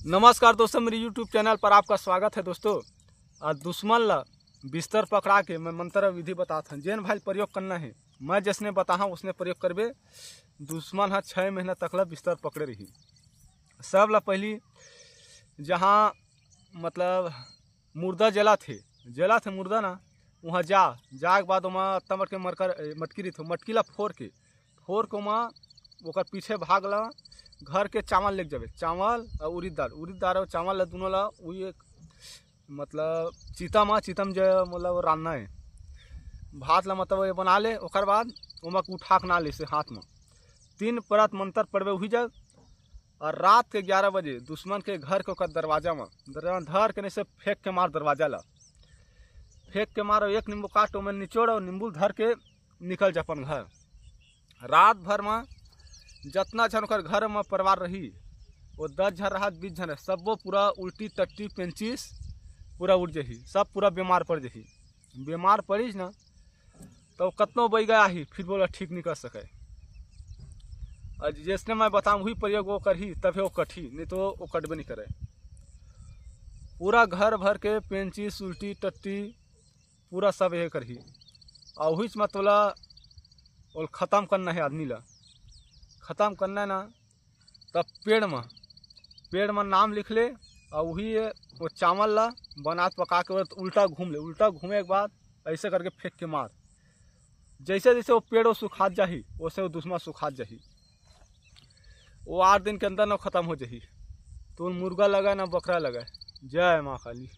नमस्कार दोस्तों, मेरे YouTube चैनल पर आपका स्वागत है। दोस्तों, आज दुश्मन ला बिस्तर पकड़ा के मैं मंत्र विधि बताता हूँ। जेन भाई प्रयोग करना है, मैं जिसने बताहा उसने प्रयोग करबे। दुश्मन है 6 महीना तक ला बिस्तर पकड़े रही। सब ला पहली जहाँ मतलब मुर्दा जला थे मुर्दा ना, वहाँ जा के बाद वहाँ तमर के मटकी रही थो, मटकी ला फोड़ के वहाँ ओकर पीछे भाग ला घर के चावल लेके जाबे। चावल और उड़द दाल और चावल ला दोनों ला वही एक मतलब चीता में जो मतलब रान्ना है भात ला मतलब ये बना ले। ओकर बाद उमा उठा के ना ले से हाथ में 3 परत मंत्र पढ़बे वही जग। और रात के 11 बजे दुश्मन के घर के ओकर दरवाजा में धर के नहीं से फेंक के मार, दरवाजा ला फेंक के मारो। एक नींबू काट में निचोड़ और नींबू धर के निकल जा अपन घर। रात भर में जितना जन ओकर घर में परिवार रही वो 10 जन रहा 20 जन सबो पूरा उल्टी टट्टी पेंचिस पूरा उठ जही, सब पूरा बीमार पड़ जही। बीमार पड़ीस ना तो कतनो बई गया ही फिर बोला ठीक नहीं कर सके। और जिसने मैं बताऊँ वही प्रयोग वो करही तभी वो कठी, नहीं तो वो कटबे नहीं करे। पूरा घर भर के पेंचिस उल्टी टट्टी पूरा सब ये करही। और वही मतलब ख़त्म करना है आदमी ला, ख़त्म करना है ना। तब पेड़ में नाम लिख ले और वही वो चावल ला बना पका के उल्टा घूम ले। उल्टा घूमे के बाद ऐसे करके फेंक के मार। जैसे जैसे वो पेड़ वो सुखात जाही वैसे वो दुश्मन सुखात जाही। वो 8 दिन के अंदर ना ख़त्म हो जाही। तो मुर्गा लगा ना बकरा लगा। जय माँ काली।